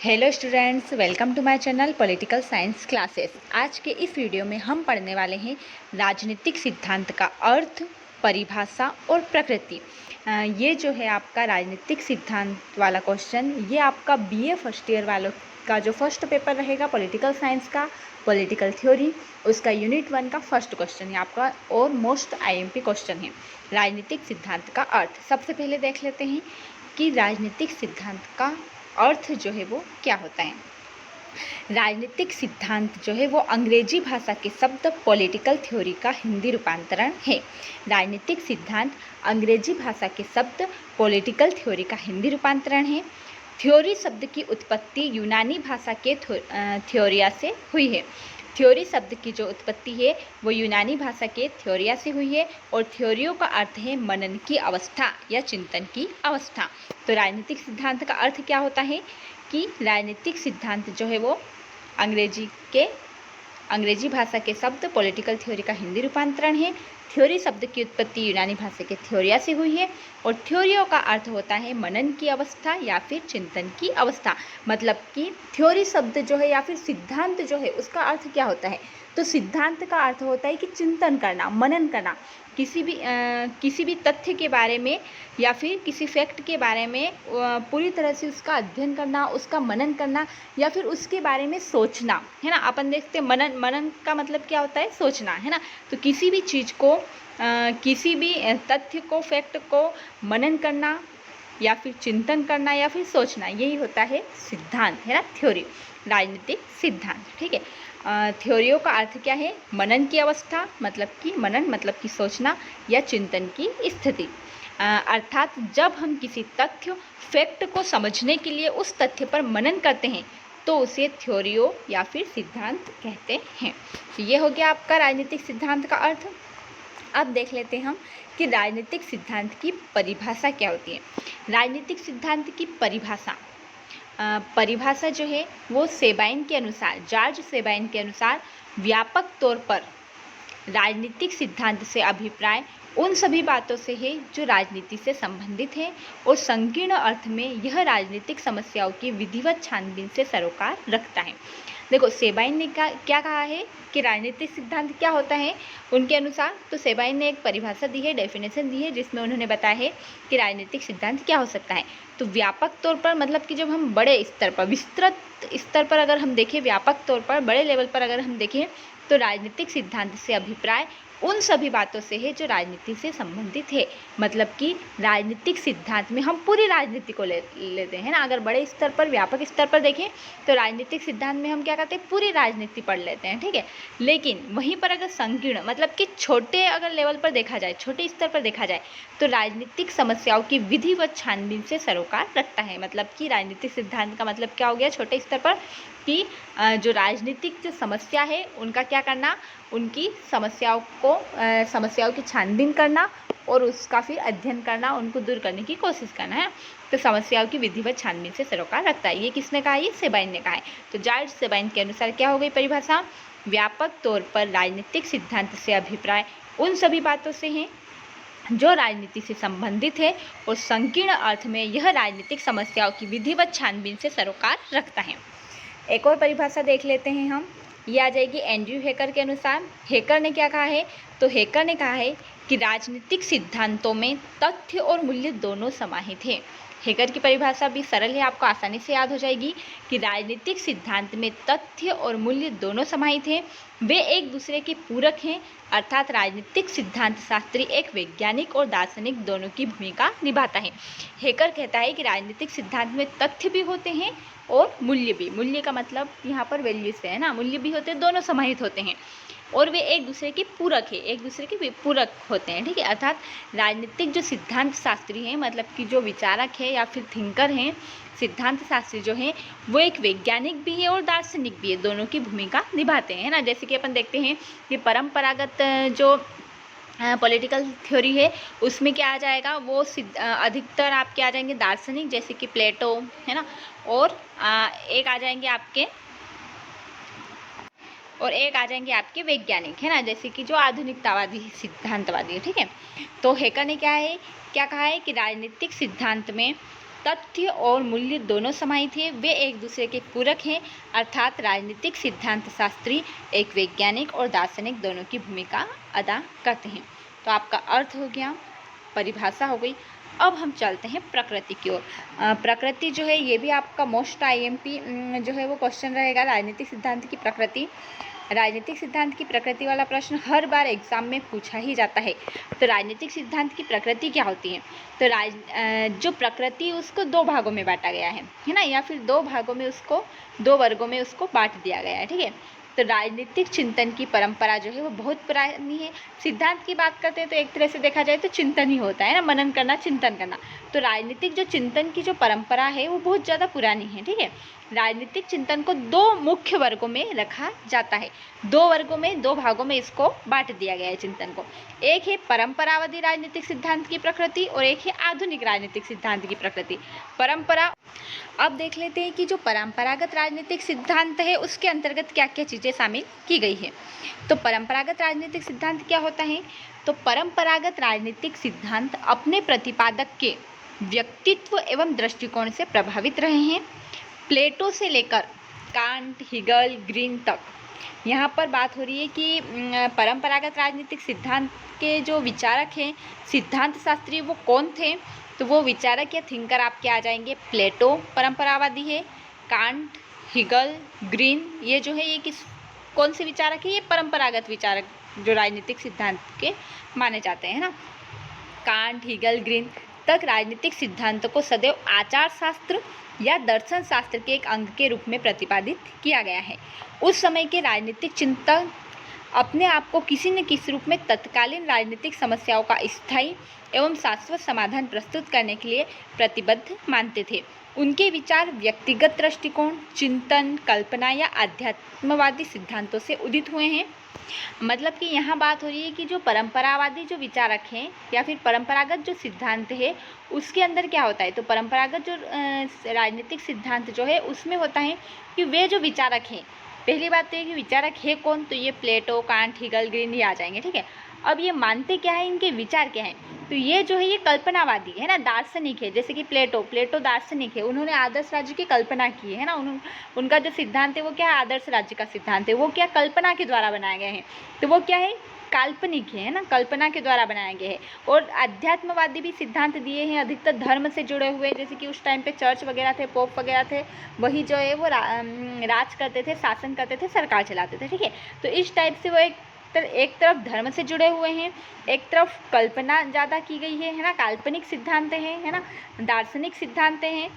Hello students, welcome to my channel political science classes. आज के इस वीडियो में हम पढ़ने वाले हैं राजनीतिक सिद्धांत का अर्थ, परिभाषा और प्रकृति। ये जो है आपका राजनीतिक सिद्धांत वाला क्वेश्चन, ये आपका बीए फर्स्ट ईयर वालों का जो फर्स्ट पेपर रहेगा पॉलिटिकल साइंस का, पॉलिटिकल थ्योरी, उसका यूनिट 1 का फर्स्ट क्वेश्चन है आपका और मोस्ट आईएमपी क्वेश्चन है। राजनीतिक सिद्धांत का अर्थ सबसे पहले देख लेते हैं कि राजनीतिक सिद्धांत का अर्थ जो है वो क्या होता है। राजनीतिक सिद्धांत जो है वो अंग्रेजी भाषा के शब्द पॉलिटिकल थ्योरी का हिंदी रूपांतरण है। राजनीतिक सिद्धांत अंग्रेजी भाषा के शब्द पॉलिटिकल थ्योरी का हिंदी रूपांतरण है। थ्योरी शब्द की उत्पत्ति यूनानी भाषा के थ्योरिया से हुई है। थ्योरी शब्द की जो उत्पत्ति है वो यूनानी भाषा के थ्योरिया से हुई है और थ्योरियों का अर्थ है मनन की अवस्था या चिंतन की अवस्था। तो राजनीतिक सिद्धांत का अर्थ क्या होता है कि राजनीतिक सिद्धांत जो है वो अंग्रेजी भाषा के शब्द पॉलिटिकल थ्योरी का हिंदी रूपांतरण है। थ्योरी शब्द की उत्पत्ति यूनानी भाषा के थ्योरिया से हुई है और थ्योरियों का अर्थ होता है मनन की अवस्था या फिर चिंतन की अवस्था। मतलब कि थ्योरी शब्द जो है या फिर सिद्धांत जो है उसका अर्थ क्या होता है, तो सिद्धांत का अर्थ होता है कि चिंतन करना, मनन करना, किसी भी तथ्य के बारे में या फिर किसी फैक्ट के बारे में पूरी तरह से उसका अध्ययन करना, उसका मनन करना या फिर उसके बारे में सोचना, है ना। अपन देखते हैं मनन का मतलब क्या होता है, सोचना, है ना। तो किसी भी चीज़ को किसी भी तथ्य को, फैक्ट को मनन करना या फिर चिंतन करना या फिर सोचना, यही होता है सिद्धांत, है ना, थ्योरी, राजनीतिक सिद्धांत। ठीक है। थ्योरियों का अर्थ क्या है, मनन की अवस्था, मतलब कि सोचना या चिंतन की स्थिति। अर्थात जब हम किसी तथ्य, फैक्ट को समझने के लिए उस तथ्य पर मनन करते हैं तो उसे थ्योरियों या फिर सिद्धांत कहते हैं। तो ये हो गया आपका राजनीतिक सिद्धांत का अर्थ। अब देख लेते हैं हम कि राजनीतिक सिद्धांत की परिभाषा क्या होती है। राजनीतिक सिद्धांत की परिभाषा जो है वो जॉर्ज सेबाइन के अनुसार व्यापक तौर पर राजनीतिक सिद्धांत से अभिप्राय उन सभी बातों से है जो राजनीति से संबंधित है और संकीर्ण अर्थ में यह राजनीतिक समस्याओं की विधिवत छानबीन से सरोकार रखता है। देखो, सेबाइन ने क्या कहा है कि राजनीतिक सिद्धांत क्या होता है उनके अनुसार। तो सेबाइन ने एक परिभाषा दी है, डेफिनेशन दी है, जिसमें उन्होंने बताया है कि राजनीतिक सिद्धांत क्या हो सकता है। तो व्यापक तौर पर मतलब कि जब हम बड़े स्तर पर, विस्तृत स्तर पर अगर हम देखें, व्यापक तौर पर बड़े लेवल पर अगर हम देखें तो राजनीतिक सिद्धांत से अभिप्राय उन सभी बातों से है जो राजनीति से संबंधित है। मतलब कि राजनीतिक सिद्धांत में हम पूरी राजनीति को लेते हैं ना। अगर बड़े स्तर पर, व्यापक स्तर पर देखें तो राजनीतिक सिद्धांत में हम क्या करते हैं, पूरी राजनीति पढ़ लेते हैं। ठीक है। लेकिन वहीं पर अगर संकीर्ण मतलब कि छोटे अगर लेवल पर देखा जाए, छोटे स्तर पर देखा जाए तो राजनीतिक समस्याओं की विधिवत छानबीन से सरोकार रखता है। मतलब कि राजनीतिक सिद्धांत का मतलब क्या हो गया छोटे स्तर पर, कि जो राजनीतिक जो समस्या है उनका क्या करना, उनकी समस्याओं की छानबीन करना और उसका फिर अध्ययन करना, उनको दूर करने की कोशिश करना है। तो समस्याओं की विधिवत छानबीन से सरोकार रखता है। ये किसने कहा, ये सेबाइन ने कहा है। तो जॉर्ज सेबाइन के अनुसार क्या हो गई परिभाषा, व्यापक तौर पर राजनीतिक सिद्धांत से अभिप्राय उन सभी बातों से है जो राजनीति से संबंधित है और संकीर्ण अर्थ में यह राजनीतिक समस्याओं की विधिवत छानबीन से सरोकार रखता है। एक और परिभाषा देख लेते हैं हम, ये आ जाएगी एंड्रयू हेकर के अनुसार। हेकर ने क्या कहा है, तो हेकर ने कहा है कि राजनीतिक सिद्धांतों में तथ्य और मूल्य दोनों समाहित हैं। हेकर की परिभाषा भी सरल है, आपको आसानी से याद हो जाएगी कि राजनीतिक सिद्धांत में तथ्य और मूल्य दोनों समाहित हैं, वे एक दूसरे के पूरक हैं। अर्थात राजनीतिक सिद्धांत शास्त्री एक वैज्ञानिक और दार्शनिक दोनों की भूमिका निभाता है। हेकर कहता है कि राजनीतिक सिद्धांत में तथ्य भी होते हैं और मूल्य भी। मूल्य का मतलब यहाँ पर वैल्यू से है ना, मूल्य भी होते हैं, दोनों समाहित होते हैं और वे एक दूसरे के पूरक है, एक दूसरे के पूरक होते हैं। ठीक है। अर्थात राजनीतिक जो सिद्धांत शास्त्री हैं, मतलब कि जो विचारक है या फिर थिंकर हैं, सिद्धांत शास्त्री जो हैं वो एक वैज्ञानिक भी है और दार्शनिक भी है, दोनों की भूमिका निभाते हैं ना। जैसे कि अपन देखते हैं कि परंपरागत जो पॉलिटिकल थ्योरी है उसमें क्या आ जाएगा, वो अधिकतर आपके आ जाएंगे दार्शनिक, जैसे कि प्लेटो, है ना, और एक आ जाएंगे आपके वैज्ञानिक, है ना, जैसे कि जो आधुनिकतावादी सिद्धांतवादी है। ठीक है। तो हेकर ने क्या कहा है कि राजनीतिक सिद्धांत में तथ्य और मूल्य दोनों समाहित हैं, वे एक दूसरे के पूरक हैं, अर्थात राजनीतिक सिद्धांत शास्त्री एक वैज्ञानिक और दार्शनिक दोनों की भूमिका अदा करते हैं। तो आपका अर्थ हो गया, परिभाषा हो गई। अब हम चलते हैं प्रकृति की ओर। प्रकृति जो है ये भी आपका मोस्ट आईएमपी जो है वो क्वेश्चन रहेगा, राजनीतिक सिद्धांत की प्रकृति। राजनीतिक सिद्धांत की प्रकृति वाला प्रश्न हर बार एग्जाम में पूछा ही जाता है। तो राजनीतिक सिद्धांत की प्रकृति क्या होती है? तो जो प्रकृति उसको दो भागों में बांटा गया है ना, या फिर दो वर्गों में उसको बांट दिया गया है, ठीक है। तो राजनीतिक चिंतन की परंपरा जो है वो बहुत पुरानी है। सिद्धांत की बात करते हैं तो एक तरह से देखा जाए तो चिंतन ही होता है ना, मनन करना, चिंतन करना। तो राजनीतिक जो चिंतन की जो परंपरा है वो बहुत ज़्यादा पुरानी है, ठीक है। राजनीतिक चिंतन को दो मुख्य वर्गों में रखा जाता है, दो भागों में इसको बांट दिया गया है चिंतन को। एक है परंपरावादी राजनीतिक सिद्धांत की प्रकृति और एक है आधुनिक राजनीतिक सिद्धांत की प्रकृति। अब देख लेते हैं कि जो परंपरागत राजनीतिक सिद्धांत है उसके अंतर्गत क्या क्या चीज़ें शामिल की गई है। तो परंपरागत राजनीतिक सिद्धांत क्या होता है? तो परंपरागत राजनीतिक सिद्धांत अपने प्रतिपादक के व्यक्तित्व एवं दृष्टिकोण से प्रभावित रहे हैं। प्लेटो से लेकर कांट, हिगल, ग्रीन तक यहाँ पर बात हो रही है कि परंपरागत राजनीतिक सिद्धांत के जो विचारक हैं, सिद्धांत शास्त्री, वो कौन थे? तो वो विचारक या थिंकर आपके आ जाएंगे प्लेटो परंपरावादी है, कांट, हिगल, ग्रीन, ये जो है ये कौन से विचारक है? ये परंपरागत विचारक जो राजनीतिक सिद्धांत के माने जाते हैं ना। कांट, हिगल, ग्रीन तक राजनीतिक सिद्धांतों को सदैव आचार शास्त्र या दर्शन शास्त्र के एक अंग के रूप में प्रतिपादित किया गया है। उस समय के राजनीतिक चिंतक अपने आप को किसी न किसी रूप में तत्कालीन राजनीतिक समस्याओं का स्थायी एवं शाश्वत समाधान प्रस्तुत करने के लिए प्रतिबद्ध मानते थे। उनके विचार व्यक्तिगत दृष्टिकोण, चिंतन, कल्पना या आध्यात्मवादी सिद्धांतों से उदित हुए हैं। मतलब कि यहाँ बात हो रही है कि जो परंपरावादी जो विचारक हैं या फिर परंपरागत जो सिद्धांत है उसके अंदर क्या होता है? तो परंपरागत जो राजनीतिक सिद्धांत जो है उसमें होता है कि वे जो विचारक हैं, पहली बात तो ये कि विचारक है कौन? तो ये प्लेटो, कांट, हिगल, ग्रीन ये आ जाएंगे, ठीक है। अब ये मानते क्या है, इनके विचार क्या हैं? तो ये जो है ये कल्पनावादी है ना, दार्शनिक है। जैसे कि प्लेटो दार्शनिक है, उन्होंने आदर्श राज्य की कल्पना की है ना। उनका जो सिद्धांत है वो क्या है? आदर्श राज्य का सिद्धांत है। वो क्या? कल्पना के द्वारा बनाए गए हैं। तो वो क्या है? काल्पनिक है ना, कल्पना के द्वारा बनाए गए हैं। और अध्यात्मवादी भी सिद्धांत दिए हैं, अधिकतर धर्म से जुड़े हुए, जैसे कि उस टाइम पे चर्च वगैरह थे, पोप वगैरह थे, वही जो है वो राज करते थे, शासन करते थे, सरकार चलाते थे, ठीक है। तो इस टाइप से वो एक तरफ धर्म से जुड़े हुए हैं, एक तरफ कल्पना ज़्यादा की गई है ना, काल्पनिक सिद्धांत है ना, दार्शनिक सिद्धांत हैं।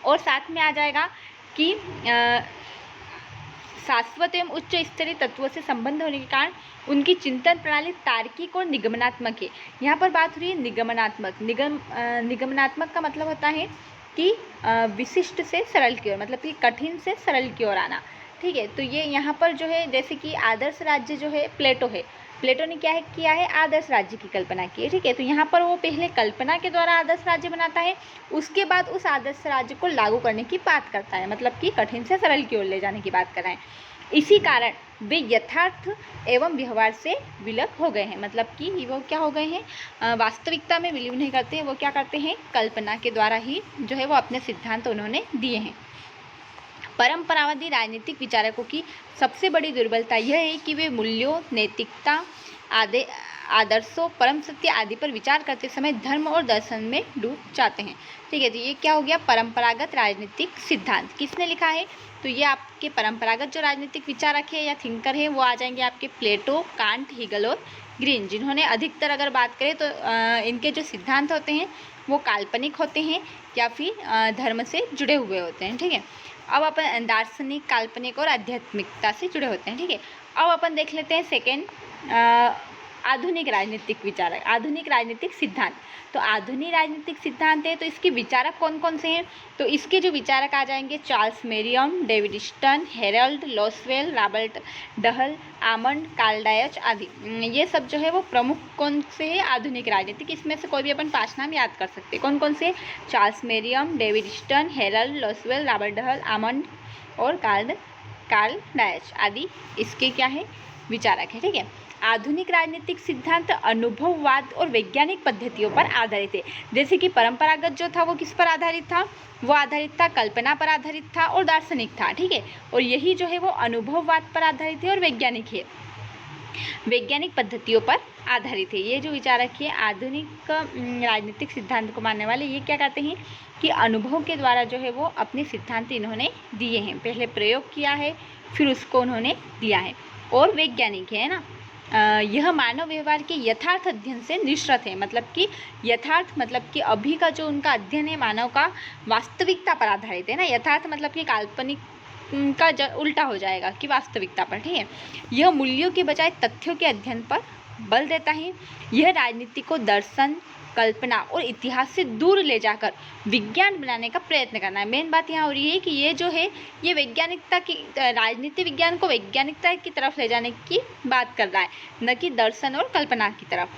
और साथ में आ जाएगा कि शाश्वत एवं उच्च स्तरीय तत्वों से संबंध होने के कारण उनकी चिंतन प्रणाली तार्किक और निगमनात्मक है। यहाँ पर बात हो रही है निगमनात्मक। निगमनात्मक का मतलब होता है कि विशिष्ट से सरल की ओर, मतलब कि कठिन से सरल की ओर आना, ठीक है। तो ये यहाँ पर जो है जैसे कि आदर्श राज्य जो है प्लेटो ने क्या है किया है? आदर्श राज्य की कल्पना की है, ठीक है। तो यहाँ पर वो पहले कल्पना के द्वारा आदर्श राज्य बनाता है, उसके बाद उस आदर्श राज्य को लागू करने की बात करता है, मतलब कि कठिन से सरल की ओर ले जाने की बात कर रहे हैं। इसी कारण वे यथार्थ एवं व्यवहार से विलग हो गए हैं, मतलब कि वो क्या हो गए हैं? वास्तविकता में बिलीव नहीं करते हैं, वो क्या करते हैं? कल्पना के द्वारा ही जो है वो अपने सिद्धांत उन्होंने दिए हैं। परंपरावादी राजनीतिक विचारकों की सबसे बड़ी दुर्बलता यह है कि वे मूल्यों, नैतिकता, आदर्शों, परम सत्य आदि पर विचार करते समय धर्म और दर्शन में डूब जाते हैं, ठीक है। तो ये क्या हो गया? परंपरागत राजनीतिक सिद्धांत। किसने लिखा है? तो ये आपके परंपरागत जो राजनीतिक विचारक है या थिंकर है वो आ जाएंगे आपके प्लेटो, कांट, हिगल और ग्रीन, जिन्होंने अधिकतर अगर बात करें तो इनके जो सिद्धांत होते हैं वो काल्पनिक होते हैं या फिर धर्म से जुड़े हुए होते हैं, ठीक है। अब अपन दार्शनिक, काल्पनिक और आध्यात्मिकता से जुड़े होते हैं, ठीक है। अब अपन देख लेते हैं सेकेंड, आधुनिक राजनीतिक विचारक, आधुनिक राजनीतिक सिद्धांत। तो आधुनिक राजनीतिक सिद्धांत है तो इसके विचारक कौन कौन से हैं? तो इसके जो विचारक आ जाएंगे Charles Merriam, David Easton, Harold Lasswell, Robert Dahl, Almond, Karl Deutsch आदि। ये सब जो है वो प्रमुख कौन से है? आधुनिक राजनीतिक। इसमें से कोई भी अपन 5 नाम याद कर सकते हैं। कौन कौन से? Charles Merriam, David Easton, Harold Lasswell, Robert Dahl, Almond और कार्ल डायच आदि इसके क्या है? विचारक है, ठीक है। आधुनिक राजनीतिक सिद्धांत अनुभववाद और वैज्ञानिक पद्धतियों पर आधारित है। जैसे कि परंपरागत जो था वो किस पर आधारित था, वो आधारित था कल्पना पर आधारित था और दार्शनिक था, ठीक है। और यही जो है वो अनुभववाद पर आधारित है और वैज्ञानिक है, वैज्ञानिक पद्धतियों पर आधारित है। ये जो विचारक है आधुनिक राजनीतिक सिद्धांत को मानने वाले, ये क्या कहते हैं कि अनुभव के द्वारा जो है वो अपने सिद्धांत इन्होंने दिए हैं, पहले प्रयोग किया है फिर उसको उन्होंने दिया है। और वैज्ञानिक है ना, यह मानव व्यवहार के यथार्थ अध्ययन से निश्चित है। मतलब कि यथार्थ मतलब कि अभी का जो उनका अध्ययन है मानव का वास्तविकता पर आधारित है ना। यथार्थ मतलब कि काल्पनिक का उल्टा हो जाएगा कि वास्तविकता पर, ठीक है। यह मूल्यों के बजाय तथ्यों के अध्ययन पर बल देता है। यह राजनीति को दर्शन, कल्पना और इतिहास से दूर ले जाकर विज्ञान बनाने का प्रयत्न करना है। मेन बात यहाँ हो रही है कि ये जो है ये वैज्ञानिकता की, राजनीति विज्ञान को वैज्ञानिकता की तरफ ले जाने की बात कर रहा है, न कि दर्शन और कल्पना की तरफ।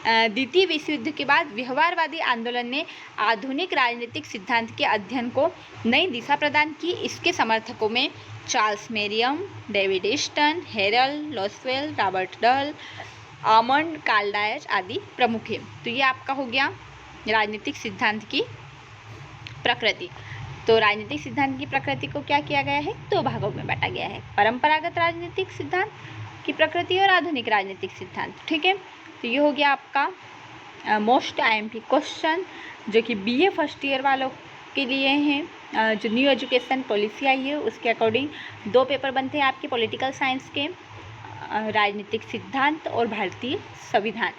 द्वितीय विश्व युद्ध के बाद व्यवहारवादी आंदोलन ने आधुनिक राजनीतिक सिद्धांत के अध्ययन को नई दिशा प्रदान की। इसके समर्थकों में Charles Merriam, David Easton, Harold Lasswell, Robert Dahl, Almond Karl Deutsch आदि प्रमुख हैं। तो ये आपका हो गया राजनीतिक सिद्धांत की प्रकृति। तो राजनीतिक सिद्धांत की प्रकृति को क्या किया गया है, दो भागों में बांटा गया है, परंपरागत राजनीतिक सिद्धांत की प्रकृति और आधुनिक राजनीतिक सिद्धांत, ठीक है। तो ये हो गया आपका मोस्ट IMP क्वेश्चन, जो कि BA फर्स्ट ईयर वालों के लिए हैं। जो न्यू एजुकेशन पॉलिसी आई है उसके अकॉर्डिंग 2 पेपर बनते हैं आपके पॉलिटिकल साइंस के, राजनीतिक सिद्धांत और भारतीय संविधान।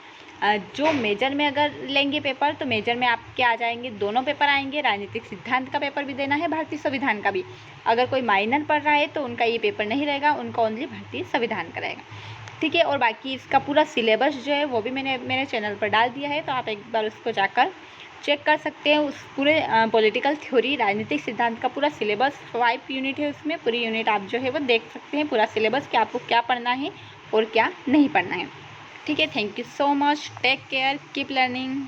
जो मेजर में अगर लेंगे पेपर तो मेजर में आपके आ जाएंगे, दोनों पेपर आएंगे, राजनीतिक सिद्धांत का पेपर भी देना है, भारतीय संविधान का भी। अगर कोई माइनर पढ़ रहा है तो उनका ये पेपर नहीं रहेगा, उनका ओनली भारतीय संविधान का रहेगा, ठीक है। और बाकी इसका पूरा सिलेबस जो है वो भी मैंने मेरे चैनल पर डाल दिया है, तो आप एक बार उसको जाकर चेक कर सकते हैं। उस पूरे पॉलिटिकल थ्योरी राजनीतिक सिद्धांत का पूरा सिलेबस 5 यूनिट है, उसमें पूरी यूनिट आप जो है वो देख सकते हैं, पूरा सिलेबस कि आपको क्या पढ़ना है और क्या नहीं पढ़ना है, ठीक है। Thank you so much, take care, keep learning.